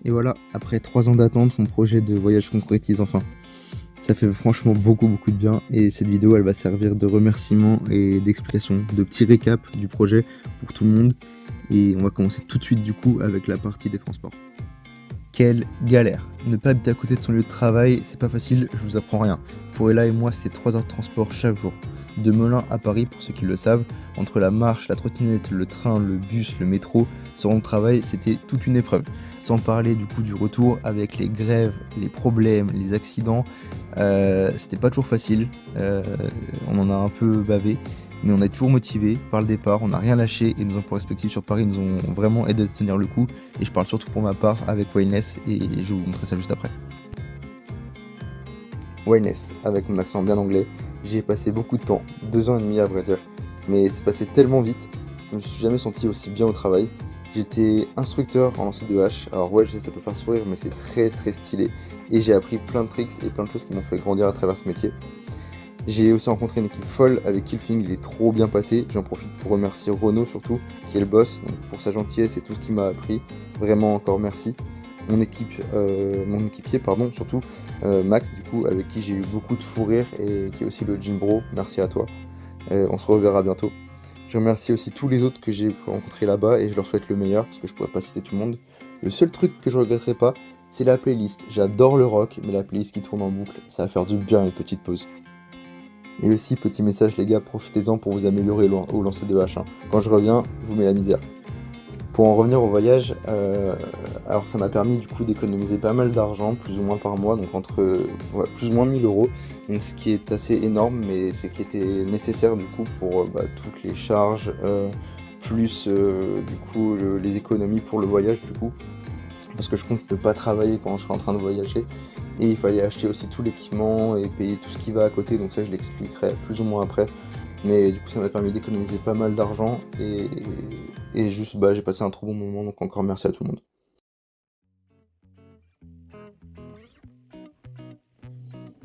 Et voilà, après 3 ans d'attente, mon projet de voyage se concrétise enfin. Ça fait franchement beaucoup de bien et cette vidéo elle va servir de remerciement et d'explication, de petit récap du projet pour tout le monde. Et on va commencer tout de suite du coup avec la partie des transports. Quelle galère! Ne pas habiter à côté de son lieu de travail, c'est pas facile, je vous apprends rien. Pour Ella et moi, c'est 3 heures de transport chaque jour. De Melun à Paris, pour ceux qui le savent, entre la marche, la trottinette, le train, le bus, le métro, se rendre au travail, c'était toute une épreuve. Sans parler du coup du retour avec les grèves, les problèmes, les accidents, c'était pas toujours facile. On en a un peu bavé, mais on est toujours motivé par le départ, on n'a rien lâché et nos emplois respectifs sur Paris nous ont vraiment aidé à tenir le coup. Et je parle surtout pour ma part avec Wellness et je vais vous montrer ça juste après. Wellness, avec mon accent bien anglais, j'y ai passé beaucoup de temps, 2 ans et demi à vrai dire, mais c'est passé tellement vite, je me suis jamais senti aussi bien au travail. J'étais instructeur en lancer de hache, alors ouais je sais ça peut faire sourire mais c'est très stylé et j'ai appris plein de tricks et plein de choses qui m'ont fait grandir à travers ce métier. J'ai aussi rencontré une équipe folle avec qui le feeling il est trop bien passé, j'en profite pour remercier Renaud surtout, qui est le boss, donc pour sa gentillesse et tout ce qu'il m'a appris, vraiment encore merci. Mon équipier surtout, Max du coup, avec qui j'ai eu beaucoup de fou rire et qui est aussi le gym bro, merci à toi, on se reverra bientôt. Je remercie aussi tous les autres que j'ai rencontrés là-bas et je leur souhaite le meilleur parce que je pourrais pas citer tout le monde. Le seul truc que je regretterai pas, c'est la playlist. J'adore le rock, mais la playlist qui tourne en boucle, ça va faire du bien une petite pause. Et aussi, petit message les gars, profitez-en pour vous améliorer au lancer de hache, hein. Quand je reviens, je vous mets la misère. Pour en revenir au voyage, alors ça m'a permis du coup d'économiser pas mal d'argent, plus ou moins par mois, donc entre plus ou moins 1000 euros, donc ce qui est assez énorme, mais c'est qui était nécessaire du coup pour toutes les charges, plus du coup les économies pour le voyage du coup, parce que je compte ne pas travailler quand je serai en train de voyager, et il fallait acheter aussi tout l'équipement et payer tout ce qui va à côté, donc ça je l'expliquerai plus ou moins après. Mais du coup ça m'a permis d'économiser pas mal d'argent et juste j'ai passé un trop bon moment, donc encore merci à tout le monde.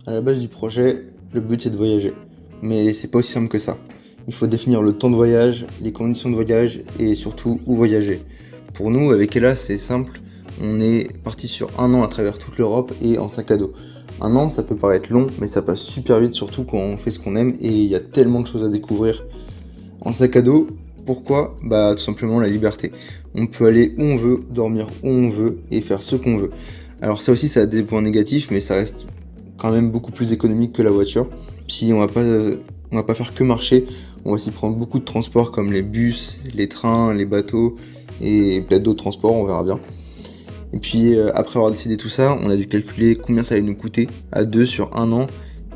À la base du projet, le but c'est de voyager. Mais c'est pas aussi simple que ça. Il faut définir le temps de voyage, les conditions de voyage et surtout où voyager. Pour nous, avec Ella, c'est simple. On est parti sur 1 an à travers toute l'Europe et en sac à dos. 1 an, ça peut paraître long, mais ça passe super vite, surtout quand on fait ce qu'on aime et il y a tellement de choses à découvrir. En sac à dos, pourquoi? Tout simplement la liberté. On peut aller où on veut, dormir où on veut et faire ce qu'on veut. Alors ça aussi, ça a des points négatifs, mais ça reste quand même beaucoup plus économique que la voiture. Si on va pas faire que marcher, on va aussi prendre beaucoup de transports comme les bus, les trains, les bateaux et peut-être d'autres transports, on verra bien. Et puis après avoir décidé tout ça, on a dû calculer combien ça allait nous coûter à 2 sur 1 an.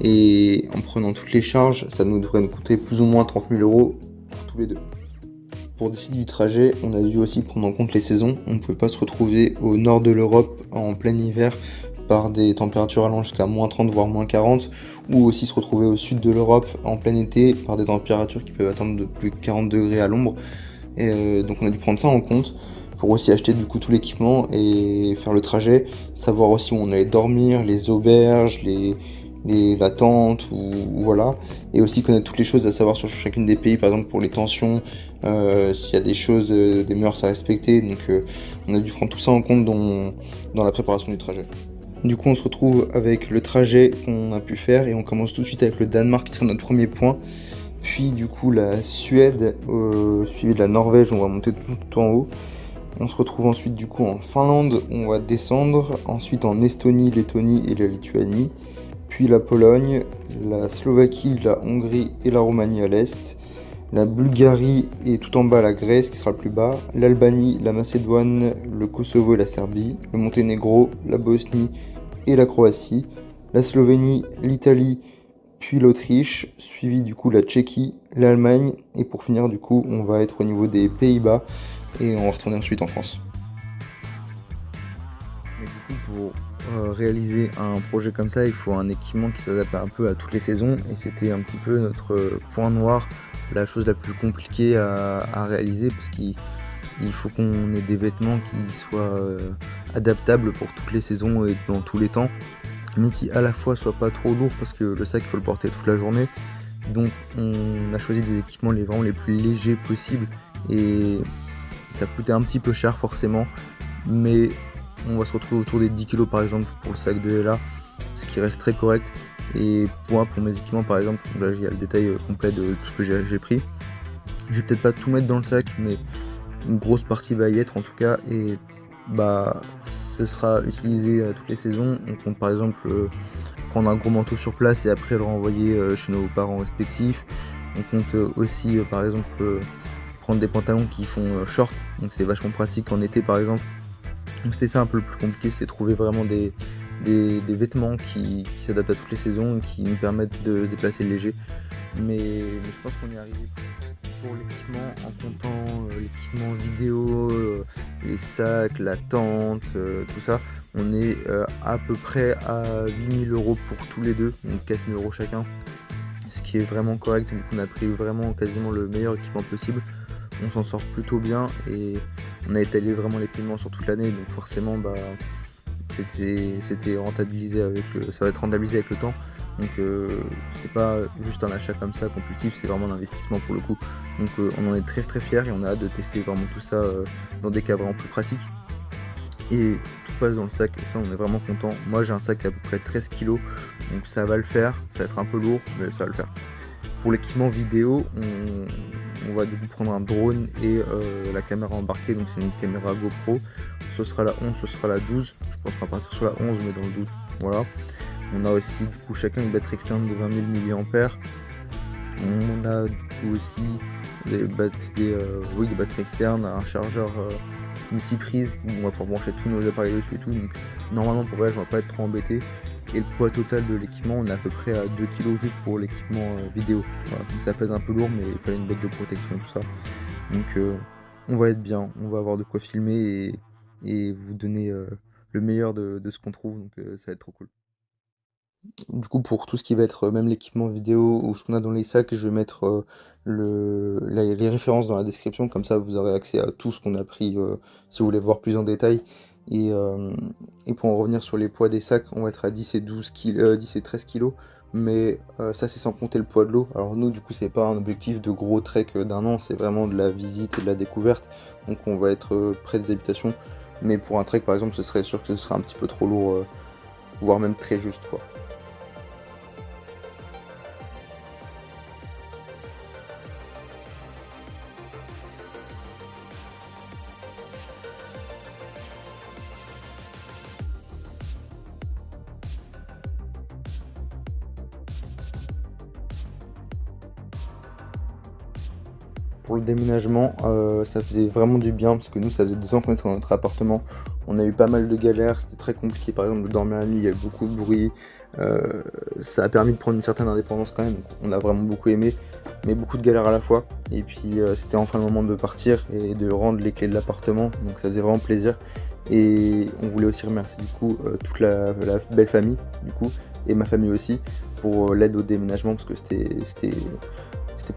Et en prenant toutes les charges, ça nous devrait nous coûter plus ou moins 30 000 euros pour tous les deux. Pour décider du trajet, on a dû aussi prendre en compte les saisons. On ne pouvait pas se retrouver au nord de l'Europe en plein hiver par des températures allant jusqu'à moins 30 voire moins 40, ou aussi se retrouver au sud de l'Europe en plein été par des températures qui peuvent atteindre de plus de 40 degrés à l'ombre. Et donc on a dû prendre ça en compte pour aussi acheter du coup tout l'équipement et faire le trajet, savoir aussi où on allait dormir, les auberges, la tente ou voilà, et aussi connaître toutes les choses à savoir sur chacune des pays, par exemple pour les tensions, s'il y a des choses, des mœurs à respecter, donc on a dû prendre tout ça en compte dans la préparation du trajet. Du coup on se retrouve avec le trajet qu'on a pu faire et on commence tout de suite avec le Danemark qui sera notre premier point, puis du coup la Suède, suivi de la Norvège, on va monter tout en haut. On se retrouve ensuite du coup en Finlande, on va descendre, ensuite en Estonie, Lettonie et la Lituanie, puis la Pologne, la Slovaquie, la Hongrie et la Roumanie à l'est, la Bulgarie et tout en bas la Grèce qui sera le plus bas, l'Albanie, la Macédoine, le Kosovo et la Serbie, le Monténégro, la Bosnie et la Croatie, la Slovénie, l'Italie, puis l'Autriche, suivi du coup la Tchéquie, l'Allemagne et pour finir du coup on va être au niveau des Pays-Bas et on va retourner ensuite en France. Mais du coup pour réaliser un projet comme ça, il faut un équipement qui s'adapte un peu à toutes les saisons et c'était un petit peu notre point noir, la chose la plus compliquée à réaliser parce qu'il faut qu'on ait des vêtements qui soient adaptables pour toutes les saisons et dans tous les temps, mais qui à la fois soient pas trop lourds parce que le sac il faut le porter toute la journée. Donc on a choisi des équipements vraiment les plus légers possibles et ça coûtait un petit peu cher forcément, mais on va se retrouver autour des 10 kg par exemple pour le sac de Ella, ce qui reste très correct. Et pour mes équipements par exemple, là il y a le détail complet de tout ce que j'ai pris. Je vais peut-être pas tout mettre dans le sac, mais une grosse partie va y être en tout cas, et ce sera utilisé toutes les saisons. On compte par exemple prendre un gros manteau sur place et après le renvoyer chez nos parents respectifs. On compte aussi par exemple prendre des pantalons qui font short, donc c'est vachement pratique en été par exemple. Donc c'était ça un peu le plus compliqué, c'est trouver vraiment des vêtements qui s'adaptent à toutes les saisons et qui nous permettent de se déplacer léger. Mais je pense qu'on y est arrivé. Pour l'équipement, en comptant l'équipement vidéo, les sacs, la tente, tout ça, on est à peu près à 8 000 € pour tous les deux, donc 4 000 € chacun. Ce qui est vraiment correct vu qu'on a pris vraiment quasiment le meilleur équipement possible. On s'en sort plutôt bien et on a étalé vraiment les paiements sur toute l'année, donc forcément c'était rentabilisé ça va être rentabilisé avec le temps. Donc c'est pas juste un achat comme ça compulsif, c'est vraiment un investissement pour le coup. Donc on en est très très fiers et on a hâte de tester vraiment tout ça dans des cas vraiment plus pratiques. Et tout passe dans le sac et ça on est vraiment content. Moi j'ai un sac à peu près 13 kg, donc ça va le faire. Ça va être un peu lourd mais ça va le faire. Pour l'équipement vidéo, on va du coup prendre un drone et la caméra embarquée, donc c'est une caméra GoPro. Ce sera la 11, ce sera la 12. Je pense qu'on va partir sur la 11 mais dans le doute. Voilà. On a aussi du coup chacun une batterie externe de 20 000 mAh. On a du coup aussi des batteries externes, un chargeur multiprise où on va pouvoir brancher tous nos appareils dessus et tout. Donc normalement pour voyage on va pas être trop embêté. Et le poids total de l'équipement, on est à peu près à 2 kg juste pour l'équipement vidéo. Voilà. Donc ça pèse un peu lourd mais il fallait une boîte de protection et tout ça. Donc on va être bien, on va avoir de quoi filmer et vous donner le meilleur de ce qu'on trouve. Donc ça va être trop cool. Du coup, pour tout ce qui va être même l'équipement vidéo ou ce qu'on a dans les sacs, je vais mettre les références dans la description, comme ça vous aurez accès à tout ce qu'on a pris si vous voulez voir plus en détail. Et, pour en revenir sur les poids des sacs, on va être à 10 et 10 et 13 kg, mais ça c'est sans compter le poids de l'eau. Alors nous du coup c'est pas un objectif de gros trek d'un an, c'est vraiment de la visite et de la découverte, donc on va être près des habitations. Mais pour un trek par exemple, ce serait sûr que ce serait un petit peu trop lourd, voire même très juste quoi. Pour le déménagement, ça faisait vraiment du bien parce que nous, ça faisait 2 ans qu'on était dans notre appartement. On a eu pas mal de galères, c'était très compliqué par exemple de dormir la nuit, il y avait beaucoup de bruit. Ça a permis de prendre une certaine indépendance quand même, donc on a vraiment beaucoup aimé, mais beaucoup de galères à la fois. Et puis c'était enfin le moment de partir et de rendre les clés de l'appartement, donc ça faisait vraiment plaisir. Et on voulait aussi remercier du coup toute la belle famille du coup, et ma famille aussi, pour l'aide au déménagement parce que c'était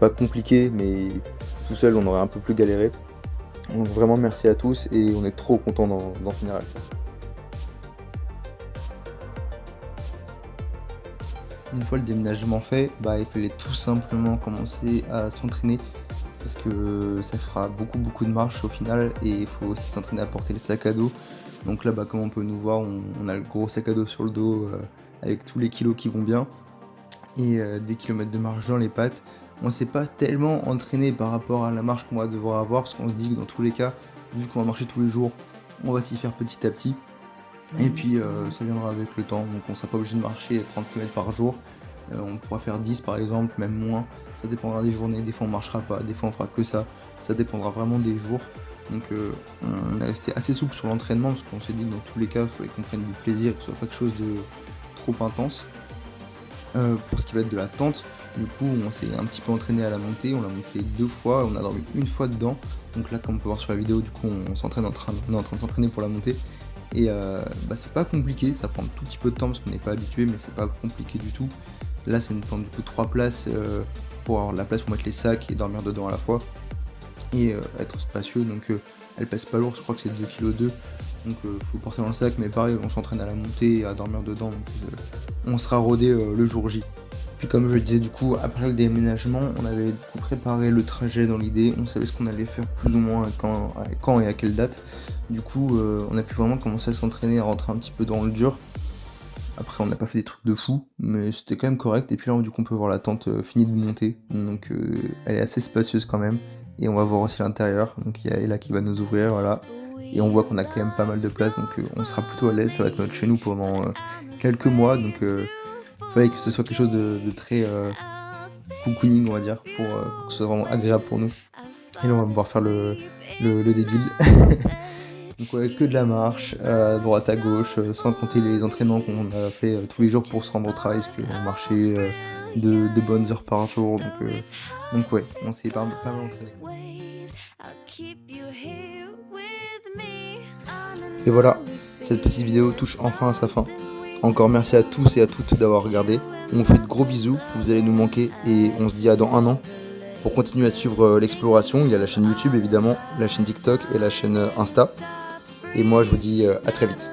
pas compliqué, mais tout seul on aurait un peu plus galéré. Donc vraiment merci à tous et on est trop content d'en finir avec ça. Une fois le déménagement fait, il fallait tout simplement commencer à s'entraîner parce que ça fera beaucoup de marches au final et il faut aussi s'entraîner à porter le sac à dos. Donc là comme on peut nous voir, on a le gros sac à dos sur le dos avec tous les kilos qui vont bien et des kilomètres de marche dans les pattes. On s'est pas tellement entraîné par rapport à la marche qu'on va devoir avoir parce qu'on se dit que dans tous les cas, vu qu'on va marcher tous les jours, on va s'y faire petit à petit. Et puis ça viendra avec le temps, donc on sera pas obligé de marcher 30 km par jour. On pourra faire 10 par exemple, même moins. Ça dépendra des journées, des fois on marchera pas, des fois on fera que ça. Ça dépendra vraiment des jours. Donc on est resté assez souple sur l'entraînement parce qu'on s'est dit que dans tous les cas, il fallait qu'on prenne du plaisir, que ce soit pas quelque chose de trop intense. Pour ce qui va être de la tente, du coup on s'est un petit peu entraîné à la montée, on l'a monté 2 fois, on a dormi 1 fois dedans. Donc là comme on peut voir sur la vidéo, du coup on est en train de s'entraîner pour la montée. Et c'est pas compliqué, ça prend un tout petit peu de temps parce qu'on n'est pas habitué, mais c'est pas compliqué du tout. Là c'est une tente du coup 3 places pour avoir de la place pour mettre les sacs et dormir dedans à la fois. Et être spacieux, donc elle pèse pas lourd, je crois que c'est 2,2 kg. Donc faut porter dans le sac, mais pareil on s'entraîne à la montée et à dormir dedans, donc on sera rodé le jour J. Puis comme je le disais, du coup, après le déménagement, on avait du coup préparé le trajet dans l'idée, on savait ce qu'on allait faire plus ou moins quand et à quelle date. Du coup, on a pu vraiment commencer à s'entraîner, à rentrer un petit peu dans le dur. Après, on n'a pas fait des trucs de fou, mais c'était quand même correct. Et puis là, du coup, on peut voir la tente finie de monter. Donc, elle est assez spacieuse quand même. Et on va voir aussi l'intérieur. Donc, il y a Ella qui va nous ouvrir, voilà. Et on voit qu'on a quand même pas mal de place. Donc, on sera plutôt à l'aise. Ça va être notre chez nous pendant quelques mois. Donc, fallait que ce soit quelque chose de très cocooning, on va dire, pour que ce soit vraiment agréable pour nous. Et là, on va pouvoir faire le débile. Donc ouais, que de la marche, à droite à gauche, sans compter les entraînements qu'on a fait tous les jours pour se rendre au travail, parce qu'on marchait de bonnes heures par jour. Donc ouais, on s'est pas mal entraîné. Et voilà, cette petite vidéo touche enfin à sa fin. Encore merci à tous et à toutes d'avoir regardé. On vous fait de gros bisous, vous allez nous manquer et on se dit à dans un an. Pour continuer à suivre l'exploration, il y a la chaîne YouTube évidemment, la chaîne TikTok et la chaîne Insta. Et moi je vous dis à très vite.